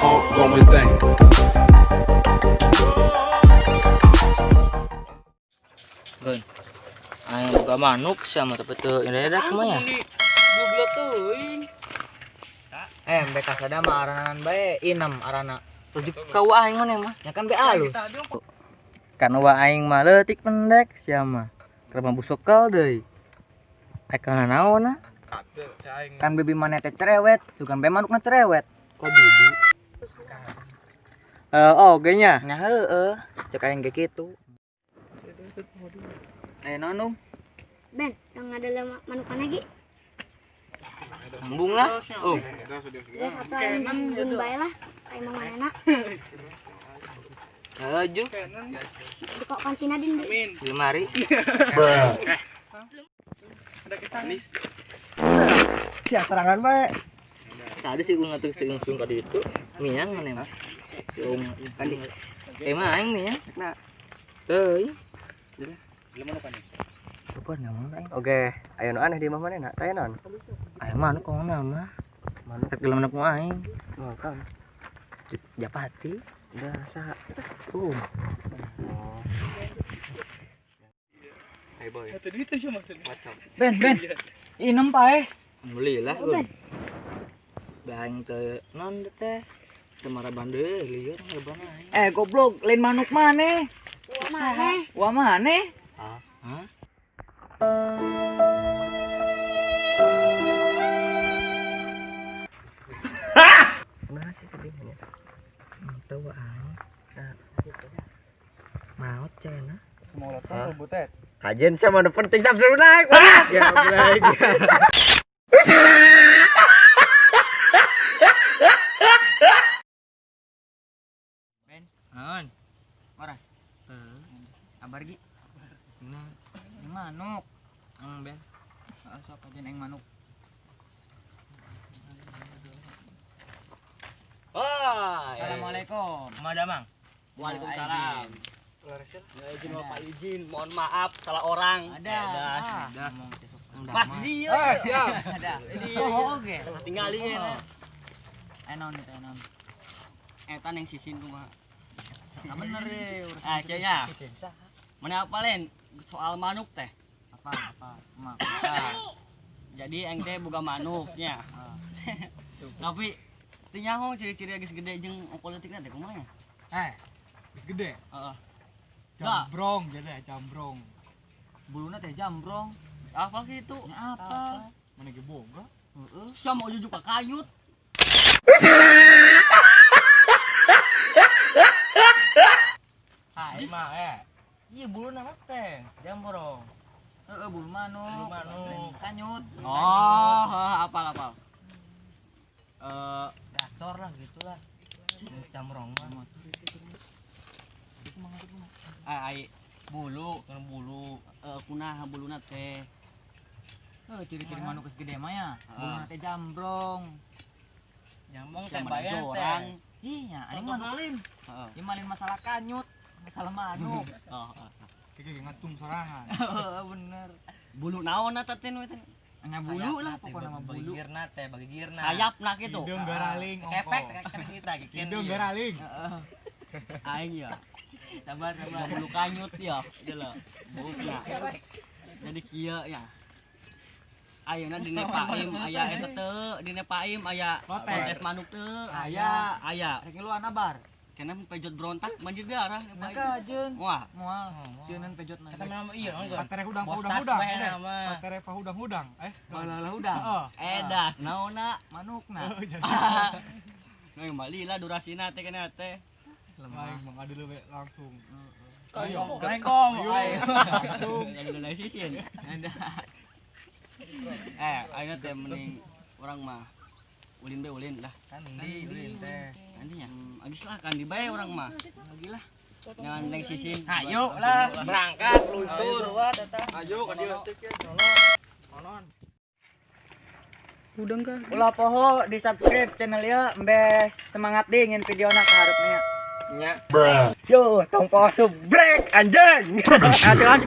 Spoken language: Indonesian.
ongoing thing. Gun, ayo buka manuk sama tapi tuh ini ada kemana? Goblok tuh. Mbak kasada mah aranan bae inem arana. Tujuh kau aing mana mah? Ya kan be alus. Karena wa aing mah leutik pendek siapa? Karena busuk kal deui. Aing naon na? Kan bebi mana teh cerewet, sugan be manukna cerewet. Kok bibi? Oh, genya. Nya heueuh, cek aing ge kitu. Nonum. Ben, yang ada manukan lagi. Embung lah. Oh. Ya satu ayam bun bae lah. Kayak mau mana? Aju. Di kok kancina din di. Di mari. Ada kesanis. Sia terangan bae. Tadi sih gua ngatur langsung tadi itu. Miang mana mah? Kan di. Mah aing miang. Nah. Teuy. Lupa naon aing. Oke, aya nu aneh di mah manehna? Taya naon? Aya manuk kok nama? Manuk rek gelem manuk aing. Oh, kan. Japati. Udah saha. Hey boy. Tadi itu cuma maksudnya. Ben, inem pae. Alhamdulillah gun. Baing teh non teh. Temara bandeu lieur ngeban aing. Goblok, lain manuk maneh. Wah mana? Wah maneh? Hah? Nah, sih sedihnya. Tahu aing. Maot cenah. Semua laptop butet. Kajen sama ada penting subscribe like. Ya, like. Ben, Naon? waras. Kabar gi? Nah, Yang manuk. Ben. Sok aja yang manuk. Assalamualaikum. Madamang. Waalaikumsalam. Ya izin Bapak izin, mohon maaf salah orang. Ada. Pas dia. Siap. Ada. Oh, oke. Tinggalin. Enon itu enon. Eta yang sisin kumaha. Nah, bener deh. Kayaknya. Mana apalin soal manuk teh? Apa? Mak. Jadi ente boga manuknya. Tapi tinyaho ciri-ciri geus gede jeung politikna teh kumaha? Geus gede. Heeh. Jambrong jadi jambrong. Buluna teh jambrong. Apa gitu? Nya apa? Mana ge boga? Heeh, sia mau jujuk ka kayut. Hai mah Iya bulu nama teh, jambrong. Bulu manuk. Kanyut. Oh, apal. Gacor lah gitulah. Jambrong mah. Ai bulu, Kan bulu. kunaha buluna teh. Ciri-ciri manuk geus gede mah ya. Buluna teh jambrong. Jambrong teh Sama bayan orang. teh. Iya, ini manuk lain. Heeh. Ieu malin masalah kanyut, masalah manuk. Oh, Kayak ngatung sorangan. Bener. bulu naon eta teh nu eta? Nya bulu lah pokoknya nama bulu. Bagi girna. Sayapna kitu. Hidung garaling Kepek kan kita giken. Hidung garaling. Aing ya. Sabar. Bulu kanyut ya. Jelas. Buluna. Jadi kieu ya. Ayeuna dina paim aya eta teu, dina paim aya kontes manuk teu, aya. Rek ngiluan abar. Kenapa pejot berontak banjir darah nih Pak? Maka jeung Wah, moal ceuneun pejot na. Kita nama iya enggak. Patere Bos tas hudang-hudang. bae nama. Patere hudang-hudang. Balah hudang. edas naonna. Manukna. Nang bali lah durasina teh kana teh. Lemah mangadu we langsung. Ayo, Assalamualaikum. Ayo. Ada lagi sisin. Ada. Ayeuna teh mending urang mah ulin lah. Kan di teh. Nantinya, agis lah kan dibae urang mah. Lagi lah. Jangan neng sisin. Ayo lah berangkat luncur wah datang. Ayo ka dieu teh. Onon. Udang kan. Ulah poho di subscribe channel ya, embe semangat dingin videona ka hareup nya. Nya. Yo, tong poho subrek anjing.